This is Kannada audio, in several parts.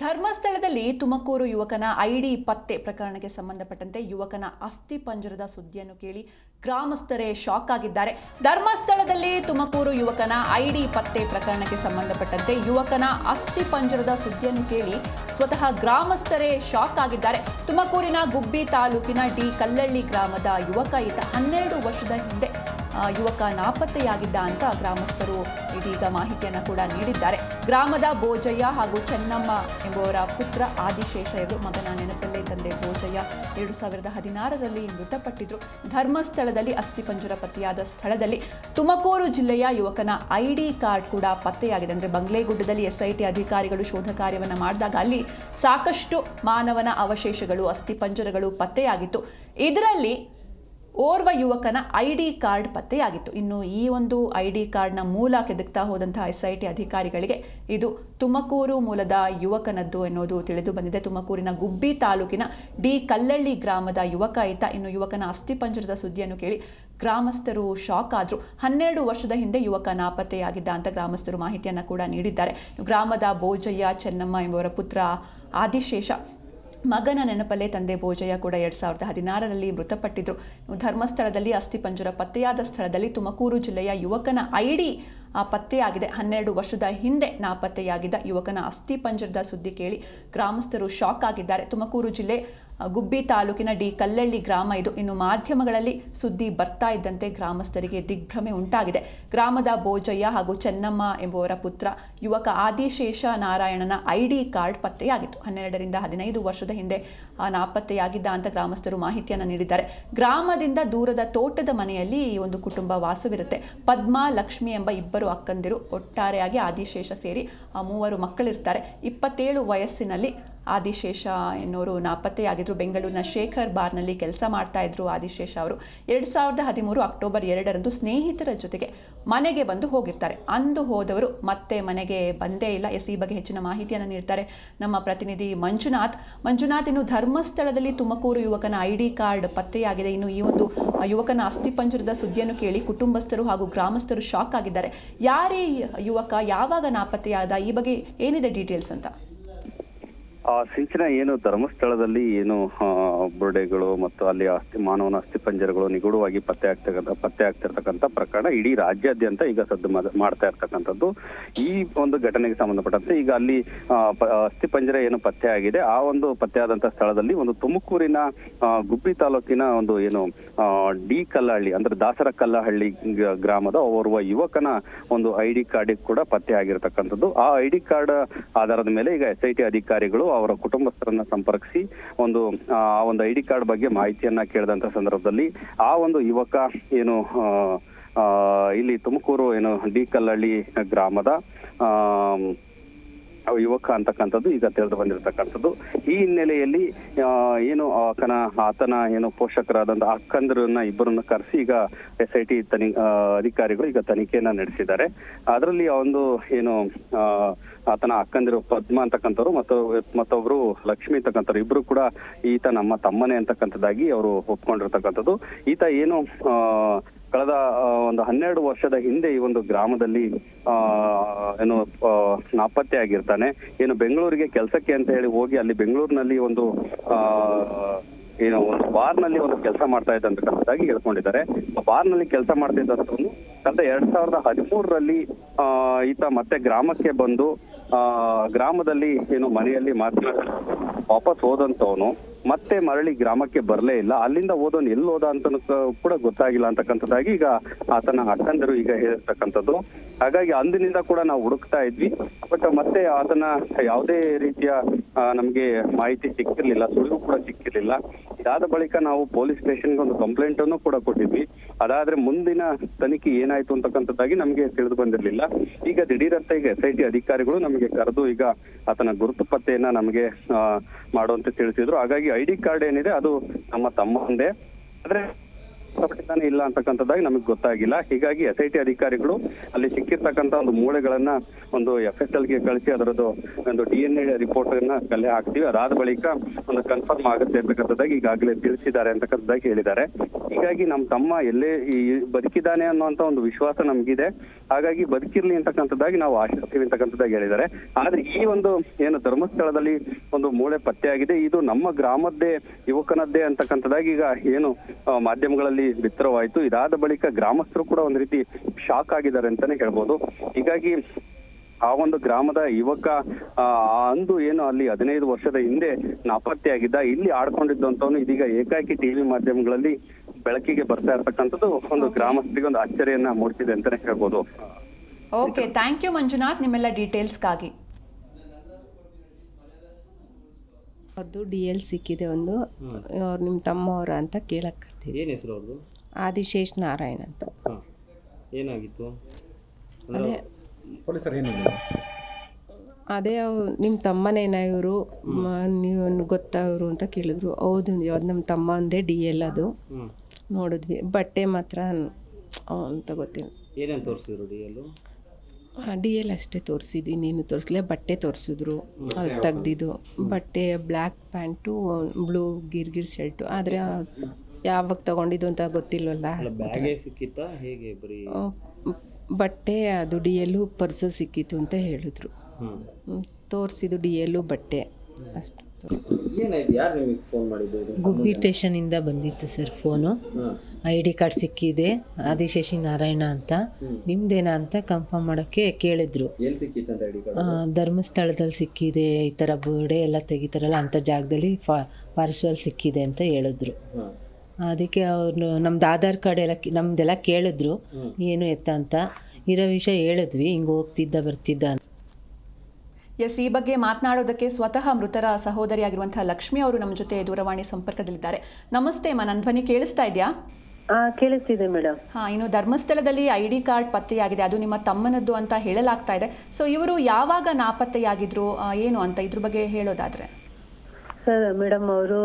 ಧರ್ಮಸ್ಥಳದಲ್ಲಿ ತುಮಕೂರು ಯುವಕನ ಐಡಿ ಪತ್ತೆ ಪ್ರಕರಣಕ್ಕೆ ಸಂಬಂಧಪಟ್ಟಂತೆ ಯುವಕನ ಅಸ್ಥಿಪಂಜರದ ಸುದ್ದಿಯನ್ನು ಕೇಳಿ ಗ್ರಾಮಸ್ಥರೇ ಶಾಕ್ ಆಗಿದ್ದಾರೆ. ಧರ್ಮಸ್ಥಳದಲ್ಲಿ ತುಮಕೂರು ಯುವಕನ ಐಡಿ ಪತ್ತೆ ಪ್ರಕರಣಕ್ಕೆ ಸಂಬಂಧಪಟ್ಟಂತೆ ಯುವಕನ ಅಸ್ಥಿಪಂಜರದ ಸುದ್ದಿಯನ್ನು ಕೇಳಿ ಸ್ವತಃ ಗ್ರಾಮಸ್ಥರೇ ಶಾಕ್ ಆಗಿದ್ದಾರೆ. ತುಮಕೂರಿನ ಗುಬ್ಬಿ ತಾಲೂಕಿನ ಡಿ ಕಲ್ಲಳ್ಳಿ ಗ್ರಾಮದ ಯುವಕ ಈತ 12 ವರ್ಷದ ಹಿಂದೆ ಯುವಕ ನಾಪತ್ತೆಯಾಗಿದ್ದ ಅಂತ ಗ್ರಾಮಸ್ಥರು ಇದೀಗ ಮಾಹಿತಿಯನ್ನು ಕೂಡ ನೀಡಿದ್ದಾರೆ. ಗ್ರಾಮದ ಬೋಜಯ್ಯ ಹಾಗೂ ಚೆನ್ನಮ್ಮ ಎಂಬುವರ ಪುತ್ರ ಆದಿಶೇಷ ಇವರು ಮಗನ ನೆನಪಲ್ಲೇ ತಂದೆ ಬೋಜಯ್ಯ 2016ರಲ್ಲಿ ಮೃತಪಟ್ಟಿದ್ರು. ಧರ್ಮಸ್ಥಳದಲ್ಲಿ ಅಸ್ಥಿಪಂಜರ ಪತ್ತೆಯಾದ ಸ್ಥಳದಲ್ಲಿ ತುಮಕೂರು ಜಿಲ್ಲೆಯ ಯುವಕನ ಐಡಿ ಕಾರ್ಡ್ ಕೂಡ ಪತ್ತೆಯಾಗಿದೆ. ಅಂದರೆ ಬಂಗ್ಲೆಗುಡ್ಡದಲ್ಲಿ SIT ಅಧಿಕಾರಿಗಳು ಶೋಧ ಕಾರ್ಯವನ್ನು ಮಾಡಿದಾಗ ಅಲ್ಲಿ ಸಾಕಷ್ಟು ಮಾನವನ ಅವಶೇಷಗಳು ಅಸ್ಥಿಪಂಜರಗಳು ಪತ್ತೆಯಾಗಿತ್ತು. ಇದರಲ್ಲಿ ಓರ್ವ ಯುವಕನ ಐಡಿ ಕಾರ್ಡ್ ಪತ್ತೆಯಾಗಿತ್ತು. ಇನ್ನು ಈ ಒಂದು ಐಡಿ ಕಾರ್ಡ್ನ ಮೂಲ ಕೆದಕ್ತಾ ಹೋದಂತಹ SIT ಅಧಿಕಾರಿಗಳಿಗೆ ಇದು ತುಮಕೂರು ಮೂಲದ ಯುವಕನದ್ದು ಎನ್ನುವುದು ತಿಳಿದು ಬಂದಿದೆ. ತುಮಕೂರಿನ ಗುಬ್ಬಿ ತಾಲೂಕಿನ ಡಿ ಕಲ್ಲಳ್ಳಿ ಗ್ರಾಮದ ಯುವಕ ಈತ. ಇನ್ನು ಯುವಕನ ಅಸ್ಥಿಪಂಜರದ ಸುದ್ದಿಯನ್ನು ಕೇಳಿ ಗ್ರಾಮಸ್ಥರು ಶಾಕ್ ಆದರು. 12 ವರ್ಷದ ಹಿಂದೆ ಯುವಕ ನಾಪತ್ತೆಯಾಗಿದ್ದ ಅಂತ ಗ್ರಾಮಸ್ಥರು ಮಾಹಿತಿಯನ್ನು ಕೂಡ ನೀಡಿದ್ದಾರೆ. ಗ್ರಾಮದ ಬೋಜಯ್ಯ ಚೆನ್ನಮ್ಮ ಎಂಬುವರ ಪುತ್ರ ಆದಿಶೇಷ ಮಗನ ನೆನಪಲ್ಲೇ ತಂದೆ ಬೋಜಯ್ಯ ಕೂಡ 2016ರಲ್ಲಿ ಮೃತಪಟ್ಟಿದ್ರು. ಧರ್ಮಸ್ಥಳದಲ್ಲಿ ಅಸ್ಥಿಪಂಜರ ಪತ್ತೆಯಾದ ಸ್ಥಳದಲ್ಲಿ ತುಮಕೂರು ಜಿಲ್ಲೆಯ ಯುವಕನ ಐಡಿ ಪತ್ತೆಯಾಗಿದೆ. 12 ವರ್ಷದ ಹಿಂದೆ ನಾಪತ್ತೆಯಾಗಿದ್ದ ಯುವಕನ ಅಸ್ಥಿಪಂಜರದ ಸುದ್ದಿ ಕೇಳಿ ಗ್ರಾಮಸ್ಥರು ಶಾಕ್ ಆಗಿದ್ದಾರೆ. ತುಮಕೂರು ಜಿಲ್ಲೆ ಗುಬ್ಬಿ ತಾಲೂಕಿನ ಡಿ ಕಲ್ಲಳ್ಳಿ ಗ್ರಾಮ ಇದು. ಇನ್ನು ಮಾಧ್ಯಮಗಳಲ್ಲಿ ಸುದ್ದಿ ಬರ್ತಾ ಇದ್ದಂತೆ ಗ್ರಾಮಸ್ಥರಿಗೆ ದಿಗ್ಭ್ರಮೆ ಉಂಟಾಗಿದೆ. ಗ್ರಾಮದ ಬೋಜಯ್ಯ ಹಾಗೂ ಚೆನ್ನಮ್ಮ ಎಂಬುವರ ಪುತ್ರ ಯುವಕ ಆದಿಶೇಷ ನಾರಾಯಣನ ಐಡಿ ಕಾರ್ಡ್ ಪತ್ತೆಯಾಗಿತ್ತು. 12ರಿಂದ 15 ವರ್ಷದ ಹಿಂದೆ ನಾಪತ್ತೆಯಾಗಿದ್ದ ಅಂತ ಗ್ರಾಮಸ್ಥರು ಮಾಹಿತಿಯನ್ನು ನೀಡಿದ್ದಾರೆ. ಗ್ರಾಮದಿಂದ ದೂರದ ತೋಟದ ಮನೆಯಲ್ಲಿ ಈ ಒಂದು ಕುಟುಂಬ ವಾಸವಿರುತ್ತೆ. ಪದ್ಮಾ ಲಕ್ಷ್ಮಿ ಎಂಬ ಇಬ್ಬರು ಅಕ್ಕಂದಿರು, ಒಟ್ಟಾರೆಯಾಗಿ ಆದಿಶೇಷ ಸೇರಿ 3 ಮಕ್ಕಳಿರ್ತಾರೆ. 27 ವಯಸ್ಸಿನಲ್ಲಿ ಆದಿಶೇಷ ಎನ್ನುವರು ನಾಪತ್ತೆಯಾಗಿದ್ರು. ಬೆಂಗಳೂರಿನ ಶೇಖರ್ ಬಾರ್ನಲ್ಲಿ ಕೆಲಸ ಮಾಡ್ತಾ ಇದ್ರು ಆದಿಶೇಷ ಅವರು. 2013 ಅಕ್ಟೋಬರ್ 2ರಂದು ಸ್ನೇಹಿತರ ಜೊತೆಗೆ ಮನೆಗೆ ಬಂದು ಹೋಗಿರ್ತಾರೆ. ಅಂದು ಹೋದವರು ಮತ್ತೆ ಮನೆಗೆ ಬಂದೇ ಇಲ್ಲ. ಈ ಬಗ್ಗೆ ಹೆಚ್ಚಿನ ಮಾಹಿತಿಯನ್ನು ನೀಡ್ತಾರೆ ನಮ್ಮ ಪ್ರತಿನಿಧಿ ಮಂಜುನಾಥ್. ಇನ್ನು ಧರ್ಮಸ್ಥಳದಲ್ಲಿ ತುಮಕೂರು ಯುವಕನ ಐಡಿ ಕಾರ್ಡ್ ಪತ್ತೆಯಾಗಿದೆ. ಇನ್ನು ಈ ಒಂದು ಯುವಕನ ಅಸ್ಥಿಪಂಜರದ ಸುದ್ದಿಯನ್ನು ಕೇಳಿ ಕುಟುಂಬಸ್ಥರು ಹಾಗೂ ಗ್ರಾಮಸ್ಥರು ಶಾಕ್ ಆಗಿದ್ದಾರೆ. ಯಾರೇ ಯುವಕ, ಯಾವಾಗ ನಾಪತ್ತೆಯಾದ, ಈ ಬಗ್ಗೆ ಏನಿದೆ ಡೀಟೇಲ್ಸ್ ಅಂತ? ಸಿಂಚನ ಏನು ಧರ್ಮಸ್ಥಳದಲ್ಲಿ ಏನು ಬುರುಡೆಗಳು ಮತ್ತು ಅಲ್ಲಿ ಮಾನವನ ಅಸ್ಥಿಪಂಜರಗಳು ನಿಗೂಢವಾಗಿ ಪತ್ತೆ ಆಗ್ತಿರ್ತಕ್ಕಂಥ ಪ್ರಕರಣ ಇಡೀ ರಾಜ್ಯಾದ್ಯಂತ ಈಗ ಸದ್ದು ಮಾಡ್ತಾ ಇರ್ತಕ್ಕಂಥದ್ದು. ಈ ಒಂದು ಘಟನೆಗೆ ಸಂಬಂಧಪಟ್ಟಂತೆ ಈಗ ಅಲ್ಲಿ ಅಸ್ಥಿಪಂಜರ ಏನು ಪತ್ತೆ ಆಗಿದೆ, ಆ ಒಂದು ಪತ್ತೆಯಾದಂತಹ ಸ್ಥಳದಲ್ಲಿ ಒಂದು ತುಮಕೂರಿನ ಗುಬ್ಬಿ ತಾಲೂಕಿನ ಒಂದು ಏನು ಡಿ ಕಲ್ಲಹಳ್ಳಿ ಅಂದ್ರೆ ದಾಸರ ಕಲ್ಲಹಳ್ಳಿ ಗ್ರಾಮದ ಓರ್ವ ಯುವಕನ ಒಂದು ಐಡಿ ಕಾರ್ಡ್ ಕೂಡ ಪತ್ತೆ ಆಗಿರ್ತಕ್ಕಂಥದ್ದು. ಆ ಐಡಿ ಕಾರ್ಡ್ ಆಧಾರದ ಮೇಲೆ ಈಗ SIT ಅಧಿಕಾರಿಗಳು ಅವರ ಕುಟುಂಬಸ್ಥರನ್ನ ಸಂಪರ್ಕಿಸಿ ಒಂದು ಐಡಿ ಕಾರ್ಡ್ ಬಗ್ಗೆ ಮಾಹಿತಿಯನ್ನ ಕೇಳಿದಂತ ಸಂದರ್ಭದಲ್ಲಿ ಆ ಒಂದು ಯುವಕ ಏನು ಇಲ್ಲಿ ತುಮಕೂರು ಏನು ಡಿ ಕಲ್ಲಹಳ್ಳಿ ಗ್ರಾಮದ ಯುವಕ ಅಂತಕ್ಕಂಥದ್ದು ಈಗ ತಿಳಿದು ಬಂದಿರತಕ್ಕಂಥದ್ದು. ಈ ಹಿನ್ನೆಲೆಯಲ್ಲಿ ಏನು ಆತನ ಏನು ಪೋಷಕರಾದಂತಹ ಅಕ್ಕಂದರನ್ನ ಇಬ್ಬರನ್ನ ಕರೆಸಿ ಈಗ SIT ಅಧಿಕಾರಿಗಳು ಈಗ ತನಿಖೆಯನ್ನ ನಡೆಸಿದ್ದಾರೆ. ಅದರಲ್ಲಿ ಒಂದು ಏನು ಆತನ ಅಕ್ಕಂದಿರು ಪದ್ಮ ಅಂತಕ್ಕಂಥವ್ರು ಮತ್ತೊಬ್ರು ಲಕ್ಷ್ಮಿ ಅಂತಕ್ಕಂಥವ್ರು ಇಬ್ರು ಕೂಡ ಈತ ನಮ್ಮ ತಮ್ಮನೇ ಅಂತಕ್ಕಂಥದ್ದಾಗಿ ಅವರು ಒಪ್ಕೊಂಡಿರ್ತಕ್ಕಂಥದ್ದು. ಈತ ಏನು ಕಳೆದ ಒಂದು 12 ವರ್ಷದ ಹಿಂದೆ ಈ ಒಂದು ಗ್ರಾಮದಲ್ಲಿ ಏನು ನಾಪತ್ತೆ ಆಗಿರ್ತಾನೆ. ಏನು ಬೆಂಗಳೂರಿಗೆ ಕೆಲಸಕ್ಕೆ ಅಂತ ಹೇಳಿ ಹೋಗಿ ಅಲ್ಲಿ ಬೆಂಗಳೂರಿನಲ್ಲಿ ಒಂದು ಏನು ಒಂದು ಬಾರ್ನಲ್ಲಿ ಒಂದು ಕೆಲಸ ಮಾಡ್ತಾ ಇದ್ದಂತಕ್ಕಂಥದ್ದಾಗಿ ಹೇಳ್ಕೊಂಡಿದ್ದಾರೆ. ಬಾರ್ನಲ್ಲಿ ಕೆಲಸ ಮಾಡ್ತಿದ್ದಂಥವನು ಕಳೆದ 2013ರಲ್ಲಿ ಈತ ಮತ್ತೆ ಗ್ರಾಮಕ್ಕೆ ಬಂದು ಗ್ರಾಮದಲ್ಲಿ ಏನು ಮನೆಯಲ್ಲಿ ಮಾತನಾಡಿ ವಾಪಸ್ ಹೋದಂತವನು ಮತ್ತೆ ಮರಳಿ ಗ್ರಾಮಕ್ಕೆ ಬರಲೇ ಇಲ್ಲ. ಅಲ್ಲಿಂದ ಓದೋನು ಎಲ್ಲಿ ಹೋದ ಅಂತ ಕೂಡ ಗೊತ್ತಾಗಿಲ್ಲ ಅಂತಕ್ಕಂಥದ್ದಾಗಿ ಈಗ ಆತನ ಅಕ್ಕಂದರು ಈಗ ಹೇಳಿರ್ತಕ್ಕಂಥದ್ದು. ಹಾಗಾಗಿ ಅಂದಿನಿಂದ ಕೂಡ ನಾವು ಹುಡುಕ್ತಾ ಇದ್ವಿ, ಬಟ್ ಮತ್ತೆ ಆತನ ಯಾವುದೇ ರೀತಿಯ ನಮ್ಗೆ ಮಾಹಿತಿ ಸಿಕ್ಕಿರ್ಲಿಲ್ಲ, ಸುಳಿವು ಕೂಡ ಸಿಕ್ಕಿರ್ಲಿಲ್ಲ. ಇದಾದ ಬಳಿಕ ನಾವು ಪೊಲೀಸ್ ಸ್ಟೇಷನ್ಗೆ ಒಂದು ಕಂಪ್ಲೇಂಟ್ ಅನ್ನು ಕೂಡ ಕೊಟ್ಟಿದ್ವಿ. ಅದಾದ್ರೆ ಮುಂದಿನ ತನಿಖೆ ಏನಾಯ್ತು ಅಂತಕ್ಕಂಥದ್ದಾಗಿ ನಮ್ಗೆ ತಿಳಿದು ಬಂದಿರ್ಲಿಲ್ಲ. ಈಗ ದಿಢೀರಂತ ಈಗ SIT ಅಧಿಕಾರಿಗಳು ನಮಗೆ ಕರೆದು ಈಗ ಆತನ ಗುರುತು ಪತ್ತೆಯನ್ನ ನಮಗೆ ಮಾಡುವಂತೆ ತಿಳಿಸಿದ್ರು. ಹಾಗಾಗಿ ಐಡಿ ಕಾರ್ಡ್ ಏನಿದೆ ಅದು ನಮ್ಮ ತಮ್ಮಂದೇ. ಆದ್ರೆ ಮೃತಪಟ್ಟಿದ್ದಾನೆ ಇಲ್ಲ ಅಂತಕ್ಕಂಥದ್ದಾಗಿ ನಮಗೆ ಗೊತ್ತಾಗಿಲ್ಲ. ಹೀಗಾಗಿ SIT ಅಧಿಕಾರಿಗಳು ಅಲ್ಲಿ ಸಿಕ್ಕಿರ್ತಕ್ಕಂಥ ಒಂದು ಮೂಳೆಗಳನ್ನ ಒಂದು FSL ಗೆ ಕಳಿಸಿ ಅದರದ್ದು ಒಂದು DNA ರಿಪೋರ್ಟ್ ಅನ್ನ ಕಲೆ ಹಾಕ್ತೀವಿ. ಅದಾದ ಬಳಿಕ ಒಂದು ಕನ್ಫರ್ಮ್ ಆಗುತ್ತೆ ಅಂತಕ್ಕಂಥದ್ದಾಗಿ ಈಗಾಗಲೇ ತಿಳಿಸಿದ್ದಾರೆ ಅಂತಕ್ಕಂಥದ್ದಾಗಿ ಹೇಳಿದ್ದಾರೆ. ಹೀಗಾಗಿ ನಮ್ಮ ತಮ್ಮ ಎಲ್ಲೇ ಈ ಬದುಕಿದ್ದಾನೆ ಅನ್ನುವಂತ ಒಂದು ವಿಶ್ವಾಸ ನಮಗಿದೆ. ಹಾಗಾಗಿ ಬದುಕಿರ್ಲಿ ಅಂತಕ್ಕಂಥದ್ದಾಗಿ ನಾವು ಆಶಿಸ್ತೀವಿ ಅಂತಕ್ಕಂಥದ್ದಾಗಿ ಹೇಳಿದ್ದಾರೆ. ಆದ್ರೆ ಈ ಒಂದು ಏನು ಧರ್ಮಸ್ಥಳದಲ್ಲಿ ಒಂದು ಮೂಳೆ ಪತ್ತೆಯಾಗಿದೆ, ಇದು ನಮ್ಮ ಗ್ರಾಮದ್ದೇ ಯುವಕನದ್ದೇ ಅಂತಕ್ಕಂಥದ್ದಾಗಿ ಈಗ ಏನು ಮಾಧ್ಯಮಗಳಲ್ಲಿ ಬಿತ್ತರವಾಯಿತು. ಇದಾದ ಬಳಿಕ ಗ್ರಾಮಸ್ಥರು ಕೂಡ ಒಂದು ರೀತಿ ಶಾಕ್ ಆಗಿದ್ದಾರೆ ಅಂತಾನೆ ಹೇಳ್ಬೋದು. ಹೀಗಾಗಿ ಆ ಒಂದು ಗ್ರಾಮದ ಯುವಕ ಅಂದು ಏನು ಅಲ್ಲಿ 15 ವರ್ಷದ ಹಿಂದೆ ನಾಪತ್ತೆಯಾಗಿದ್ದ, ಇಲ್ಲಿ ಆಡ್ಕೊಂಡಿದ್ದಂತವನು ಇದೀಗ ಏಕಾಏಕಿ ಟಿವಿ ಮಾಧ್ಯಮಗಳಲ್ಲಿ ಬೆಳಕಿಗೆ ಬರ್ತಾ ಇರ್ತಕ್ಕಂಥದ್ದು ಒಂದು ಗ್ರಾಮಸ್ಥರಿಗೆ ಒಂದು ಅಚ್ಚರಿಯನ್ನ ಮೂಡಿಸಿದೆ ಅಂತಾನೆ ಹೇಳ್ಬೋದು. ಓಕೆ, ಥ್ಯಾಂಕ್ ಯು ಮಂಜುನಾಥ್ ನಿಮ್ಮೆಲ್ಲ ಡೀಟೇಲ್ಸ್ಗಾಗಿ. ಅವ್ರದ್ದು DL ಸಿಕ್ಕಿದೆ ಒಂದು, ಅವ್ರು ನಿಮ್ಮ ತಮ್ಮವರ ಅಂತ ಕೇಳಕ್ಕೆ ಕರ್ತೀವಿ. ಏನು ಹೆಸರು ಅವ್ರದ್ದು? ಆದಿಶೇಷ್ ನಾರಾಯಣ್ ಅಂತ. ಏನಾಗಿತ್ತು? ಅದೇ ಪೊಲೀಸರು ಏನು ಅದೇ ನಿಮ್ಮ ತಮ್ಮನೇನ ಇವರು, ನೀವು ಗೊತ್ತಾ ಇವರು ಅಂತ ಕೇಳಿದ್ರು. ಹೌದು, ಅದು ನಮ್ಮ ತಮ್ಮ ಅಂದೇ DL ಅದು ನೋಡಿದ್ವಿ. ಬಟ್ಟೆ ಮಾತ್ರ ಅಂತ ಗೊತ್ತಿಲ್ಲ. ಏನೇನು ತೋರಿಸಿದ್ರು DL ಅಷ್ಟೇ ತೋರಿಸಿದ್ವಿ, ಇನ್ನೇನು ತೋರಿಸ್ಲೇ. ಬಟ್ಟೆ ತೋರಿಸಿದ್ರು, ಅಲ್ಲಿ ತೆಗ್ದಿದ್ದು ಬಟ್ಟೆ, ಬ್ಲ್ಯಾಕ್ ಪ್ಯಾಂಟು, ಬ್ಲೂ ಗಿರ್ಗಿರ್ ಶರ್ಟು. ಆದರೆ ಯಾವಾಗ ತಗೊಂಡಿದ್ದು ಅಂತ ಗೊತ್ತಿಲ್ವಲ್ಲ. ಬ್ಯಾಗೇ ಸಿಕ್ಕಿತ್ತಾ ಹೇಗೆ? ಬರೀ ಬಟ್ಟೆ, ಅದು DL ಪರ್ಸು ಸಿಕ್ಕಿತ್ತು ಅಂತ ಹೇಳಿದ್ರು. ತೋರಿಸಿದ್ದು DL ಬಟ್ಟೆ ಅಷ್ಟು. ಏನಾಯ್ತು? ಯಾರು ನಿಮಗೆ ಫೋನ್ ಮಾಡಿದ್ದು? ಗುಬ್ಬಿ ಸ್ಟೇಷನಿಂದ ಬಂದಿತ್ತು ಸರ್ ಫೋನು. ID ಕಾರ್ಡ್ ಸಿಕ್ಕಿದೆ, ಆದಿಶೇಷಿ ನಾರಾಯಣ ಅಂತ. ನಿಮ್ದೇನಾ ಅಂತ ಕನ್ಫರ್ಮ್ ಮಾಡೋಕ್ಕೆ ಕೇಳಿದ್ರು. ಎಲ್ಲಿ ಸಿಕ್ಕಿತ್ತು ಅಂತ ID ಕಾರ್ಡ್? ಧರ್ಮಸ್ಥಳದಲ್ಲಿ ಸಿಕ್ಕಿದೆ, ಈ ಥರ ಬೋರ್ಡೆ ಎಲ್ಲ ತೆಗಿತಾರಲ್ಲ ಅಂಥ ಜಾಗದಲ್ಲಿ ಫಾರೆಸ್ಟಲ್ಲಿ ಸಿಕ್ಕಿದೆ ಅಂತ ಹೇಳಿದ್ರು. ಅದಕ್ಕೆ ಅವ್ರು ನಮ್ದು ಆಧಾರ್ ಕಾರ್ಡ್ ಎಲ್ಲ ನಮ್ದೆಲ್ಲ ಕೇಳಿದ್ರು, ಏನು ಎತ್ತ ಅಂತ. ಇರೋ ವಿಷಯ ಹೇಳಿದ್ವಿ, ಹಿಂಗೆ ಹೋಗ್ತಿದ್ದ ಬರ್ತಿದ್ದ ಅಂತ. ಎಸ್, ಈ ಬಗ್ಗೆ ಮಾತನಾಡೋದಕ್ಕೆ ಸ್ವತಃ ಮೃತರ ಸಹೋದರಿಯಾಗಿರುವಂತಹ ಲಕ್ಷ್ಮಿ ಅವರು ನಮ್ಮ ಜೊತೆ ದೂರವಾಣಿ ಸಂಪರ್ಕದಲ್ಲಿದ್ದಾರೆ. ನಮಸ್ತೆ ಅಮ್ಮ, ನನ್ನ ಧ್ವನಿ ಕೇಳಿಸ್ತಾ ಇದೆಯಾ? ಕೇಳಿಸ್ತಿದೆ ಮೇಡಮ್. ಇನ್ನು ಧರ್ಮಸ್ಥಳದಲ್ಲಿ ID ಕಾರ್ಡ್ ಪತ್ತೆಯಾಗಿದೆ, ಅದು ನಿಮ್ಮ ತಮ್ಮನದ್ದು ಅಂತ ಹೇಳಲಾಗ್ತಾ ಇದೆ. ಸೊ ಇವರು ಯಾವಾಗ ನಾಪತ್ತೆಯಾಗಿದ್ರು, ಏನು ಅಂತ ಇದ್ರ ಬಗ್ಗೆ ಹೇಳೋದಾದ್ರೆ? ಸರ್ ಮೇಡಮ್, ಅವರು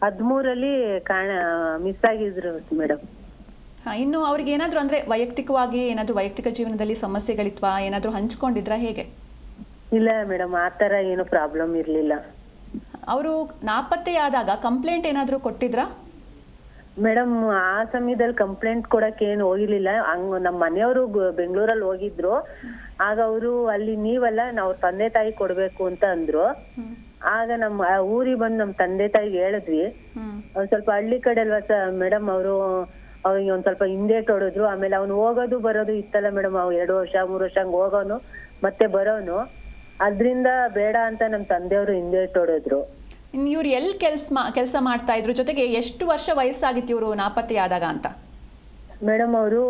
2013 ಮಿಸ್ ಆಗಿದ್ರು ಮೇಡಮ್. ಇನ್ನು ಅವ್ರಿಗೆ ಏನಾದರೂ ಅಂದರೆ ವೈಯಕ್ತಿಕವಾಗಿ ಏನಾದರೂ ವೈಯಕ್ತಿಕ ಜೀವನದಲ್ಲಿ ಸಮಸ್ಯೆಗಳಿತ್ವಾ, ಏನಾದರೂ ಹಂಚ್ಕೊಂಡಿದ್ರಾ, ಹೇಗೆ? ಇಲ್ಲ ಮೇಡಮ್, ಆ ಥರ ಏನು ಪ್ರಾಬ್ಲಮ್ ಇರಲಿಲ್ಲ. ಅವರು ನಾಪತ್ತೆಯಾದಾಗ ಕಂಪ್ಲೇಂಟ್ ಏನಾದರೂ ಕೊಟ್ಟಿದ್ರಾ? ಮೇಡಮ್, ಆ ಸಮಯದಲ್ಲಿ ಕಂಪ್ಲೇಂಟ್ ಕೊಡಕ್ಕೆ ಏನು ಹೋಗಿರ್ಲಿಲ್ಲ. ಹಂಗ ನಮ್ಮ ಮನೆಯವರು ಬೆಂಗಳೂರಲ್ಲಿ ಹೋಗಿದ್ರು. ಆಗ ಅವರು ಅಲ್ಲಿ ನೀವಲ್ಲ, ನಾವು ತಂದೆ ತಾಯಿ ಕೊಡ್ಬೇಕು ಅಂತ ಅಂದ್ರು. ಆಗ ನಮ್ಮ ಊರಿಗೆ ಬಂದು ನಮ್ಮ ತಂದೆ ತಾಯಿಗೆ ಹೇಳಿದ್ವಿ. ಒಂದ್ ಸ್ವಲ್ಪ ಹಳ್ಳಿ ಕಡೆ ಅಲ್ವಾ ಮೇಡಮ್, ಅವ್ರಿಗೆ ಒಂದ್ ಸ್ವಲ್ಪ ಹಿಂದೇಟ್ ಹೊಡೆದ್ರು. ಆಮೇಲೆ ಅವ್ನು ಹೋಗೋದು ಬರೋದು ಇತ್ತಲ್ಲ ಮೇಡಮ್, ಅವ್ 2 ವರ್ಷ 3 ವರ್ಷ ಹಂಗ ಹೋಗೋನು ಮತ್ತೆ ಬರೋನು. ಅದ್ರಿಂದ ಬೇಡ ಅಂತ ನಮ್ಮ ತಂದೆಯವರು ಹಿಂದೇಟ್ ಹೊಡೆದ್ರು. ಇವ್ರು ಎಲ್ಲಿ ಕೆಲಸ ಮಾಡ್ತಾ ಇದ್ರು, ಜೊತೆಗೆ ಎಷ್ಟು ವರ್ಷ ವಯಸ್ಸಾಗಿತ್ತು ಇವರು ನಾಪತ್ತೆಯಾದಾಗ ಅಂತ? ಮೇಡಮ್, ಅವರು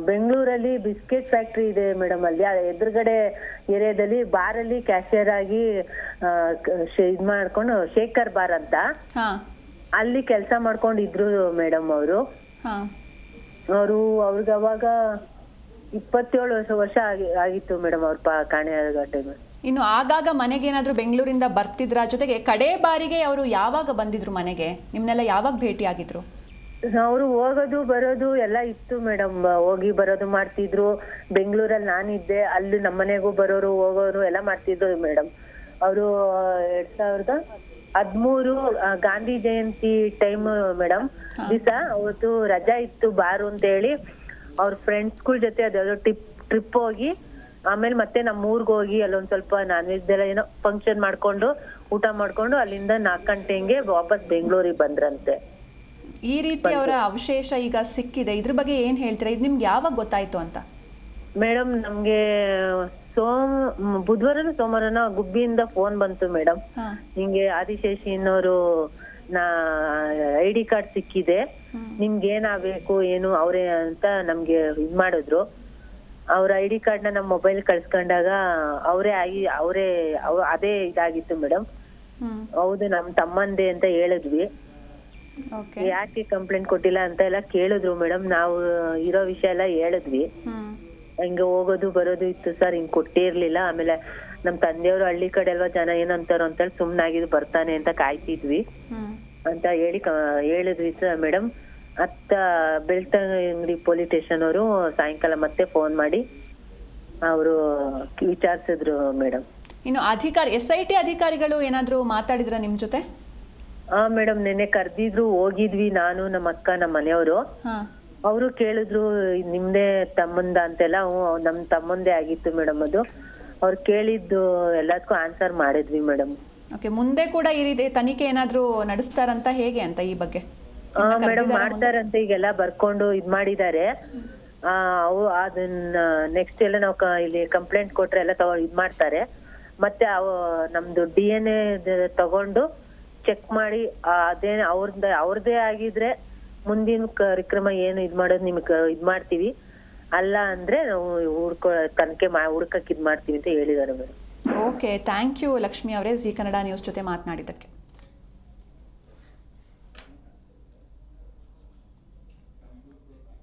ಬೆಂಗಳೂರಲ್ಲಿ ಬಿಸ್ಕೆಟ್ ಫ್ಯಾಕ್ಟ್ರಿ ಇದೆ ಮೇಡಮ್, ಅಲ್ಲಿ ಎದುರುಗಡೆ ಏರಿಯಾದಲ್ಲಿ ಬಾರಲ್ಲಿ ಕ್ಯಾಶಿಯರ್ ಆಗಿ ಇದ್ ಮಾಡ್ಕೊಂಡು, ಶೇಖರ್ ಬಾರ್ ಅಂತ ಅಲ್ಲಿ ಕೆಲಸ ಮಾಡ್ಕೊಂಡಿದ್ರು ಮೇಡಮ್. ಅವ್ರಿಗೆ ಅವಾಗ 27 ವರ್ಷ ಆಗಿತ್ತು ಮೇಡಮ್ ಅವ್ರ ಕಾಣೆ ಆಗೋ ಟೈಮ್. ಇನ್ನು ಆಗಾಗ ಮನೆಗೆ ಏನಾದರೂ ಬೆಂಗಳೂರಿಂದ ಬರ್ತಿದ್ರ? ಜೊತೆಗೆ ಕಡೆ ಬಾರಿಗೆ ಅವರು ಯಾವಾಗ ಬಂದಿದ್ರು ಮನೆಗೆ? ನಿಮ್ನೆಲ್ಲ ಯಾವಾಗ ಭೇಟಿ ಆಗಿದ್ರು? ಅವರು ಹೋಗೋದು ಬರೋದು ಎಲ್ಲ ಇತ್ತು ಮೇಡಮ್, ಹೋಗಿ ಬರೋದು ಮಾಡ್ತಿದ್ರು. ಬೆಂಗಳೂರಲ್ಲಿ ನಾನಿದ್ದೆ, ಅಲ್ಲಿ ನಮ್ಮನೆಗೂ ಬರೋರು ಹೋಗೋರು ಎಲ್ಲ ಮಾಡ್ತಿದ್ರು ಮೇಡಮ್. ಅವರು 2013 ಗಾಂಧಿ ಜಯಂತಿ ಟೈಮ್ ಮೇಡಮ್ ದಿವಸ, ಅವತ್ತು ರಜಾ ಇತ್ತು ಬಾರು ಅಂತ ಹೇಳಿ ಅವ್ರ ಫ್ರೆಂಡ್ಸ್ಗಳ ಜೊತೆ ಅದ್ಯಾವುದೋ ಟ್ರಿಪ್ ಹೋಗಿ, ಆಮೇಲೆ ಮತ್ತೆ ನಮ್ಮ ಊರ್ಗ್ ಹೋಗಿ ಅಲ್ಲೊಂದ್ ಸ್ವಲ್ಪ ನಾನ್ ವೆಜ್ ಎಲ್ಲ ಏನೋ ಫಂಕ್ಷನ್ ಮಾಡ್ಕೊಂಡು ಊಟ ಮಾಡ್ಕೊಂಡು ಅಲ್ಲಿಂದ 4 ಗಂಟೆಗೆ ವಾಪಸ್ ಬೆಂಗಳೂರಿಗೆ ಬಂದ್ರಂತೆ. ಈ ರೀತಿ ಅವರ ಅವಶೇಷ ಈಗ ಸಿಕ್ಕಿದೆ, ಇದ್ರ ಬಗ್ಗೆ ಏನ್ ಹೇಳ್ತೀರಾ? ಇದು ನಿಮ್ಗೆ ಯಾವಾಗ ಗೊತ್ತಾಯ್ತು ಅಂತ? ಮೇಡಮ್, ನಮ್ಗೆ ಬುಧವಾರನ ಸೋಮವಾರನ ಗುಬ್ಬಿಯಿಂದ ಫೋನ್ ಬಂತು ಮೇಡಮ್. ಹಿಂಗೆ ಆದಿಶೇಷಿನವರು ID ಕಾರ್ಡ್ ಸಿಕ್ಕಿದೆ, ನಿಮ್ಗೆ ಏನಾಗಬೇಕು ಏನು ಅವ್ರೇ ಅಂತ ನಮ್ಗೆ ಇದ್ ಮಾಡಿದ್ರು. ಅವ್ರ ID ಕಾರ್ಡ್ ನ ನಮ್ಮ ಮೊಬೈಲ್ ಕಳ್ಸ್ಕೊಂಡಾಗ ಅದೇ ಇದಾಗಿತ್ತು ಮೇಡಮ್. ಹೌದು, ನಮ್ ತಮ್ಮಂದೆ ಅಂತ ಹೇಳಿದ್ವಿ. ಯಾಕೆ ಕಂಪ್ಲೇಂಟ್ ಕೊಟ್ಟಿಲ್ಲ ಅಂತ ಎಲ್ಲ ಕೇಳಿದ್ರು ಮೇಡಮ್. ನಾವು ಇರೋ ವಿಷಯ ಎಲ್ಲ ಹೇಳಿದ್ವಿ. ಹಿಂಗೆ ಹೋಗೋದು ಬರೋದು ಇತ್ತು ಸರ್, ಹಿಂಗ್ ಕೊಟ್ಟೇ ಇರ್ಲಿಲ್ಲ. ಆಮೇಲೆ ನಮ್ ತಂದೆಯವರು ಹಳ್ಳಿ ಕಡೆ ಅಲ್ವಾ, ಜನ ಏನಂತಾರೋ ಅಂತೇಳಿ ಸುಮ್ನಾಗಿದ್ದು ಬರ್ತಾನೆ ಅಂತ ಕಾಯ್ತಿದ್ವಿ ಅಂತ ಹೇಳಿದ್ವಿ ಸರ್ ಮೇಡಮ್. ಅತ್ತ ಬೆಳ್ತಂಗಡಿ ಪೊಲೀಸ್ ಸ್ಟೇಷನ್ ಅವರು ಸಾಯಂಕಾಲ ಮತ್ತೆ ಫೋನ್ ಮಾಡಿ ಅವರು ವಿಚಾರಿಸಿದ್ರು ಮೇಡಮ್. ಇನ್ನು SIT ಅಧಿಕಾರಿಗಳು ಏನಾದರೂ ಮಾತಾಡಿದ್ರ ನಿಮ್ಮ ಜೊತೆ? ಮೇಡಮ್ ನೆನ್ನೆ ಕರ್ದಿದ್ರು, ಹೋಗಿದ್ವಿ ನಾನು ನಮ್ಮ ಅಕ್ಕ ನಮ್ಮ ಮನೆಯವರು. ಅವರು ಕೇಳಿದ್ರು ನಿಮ್ದೇ ತಮ್ಮಂದ ಅಂತೆಲ್ಲ. ನಮ್ ತಮ್ಮಂದೇ ಆಗಿತ್ತು ಮೇಡಮ್ ಅದು. ಅವ್ರು ಕೇಳಿದ್ದು ಎಲ್ಲದಕ್ಕೂ ಆನ್ಸರ್ ಮಾಡಿದ್ವಿ ಮೇಡಮ್. ಓಕೆ, ಮುಂದೆ ಕೂಡ ಈ ರೀತಿ ತನಿಖೆ ಏನಾದರೂ ನಡೆಸ್ತಾರಂತ ಹೇಗೆ ಅಂತ ಈ ಬಗ್ಗೆ? ಮೇಡಮ್ ಮಾಡ್ತಾರಂತ ಈಗೆಲ್ಲ ಬರ್ಕೊಂಡು ಇದ್ ಮಾಡಿದ್ದಾರೆ. ಅವು ಅದನ್ನ ನೆಕ್ಸ್ಟ್ ಎಲ್ಲ ನಾವು ಇಲ್ಲಿ ಕಂಪ್ಲೇಂಟ್ ಕೊಟ್ರೆ ಎಲ್ಲ ಇದ್ ಮಾಡ್ತಾರೆ. ಮತ್ತೆ ನಮ್ದು DNA ತಗೊಂಡು ಚೆಕ್ ಮಾಡಿ ಅದೇನ್ ಅವ್ರದ್ದೇ ಆಗಿದ್ರೆ ಮುಂದಿನ ಕಾರ್ಯಕ್ರಮ ಏನು ಇದ್ ಮಾಡೋದು ನಿಮ್ಗೆ ಇದ್ ಮಾಡ್ತೀವಿ, ಅಲ್ಲ ಅಂದ್ರೆ ನಾವು ಹುಡ್ಕಕ್ ಇದ್ ಮಾಡ್ತೀವಿ ಅಂತ ಹೇಳಿದಾರೆ madam. Okay, thank you Lakshmi ಅವರೇ, ಜಿ ಕನ್ನಡ ನ್ಯೂಸ್ ಜೊತೆ ಮಾತನಾಡಿದ್ದಕ್ಕೆ.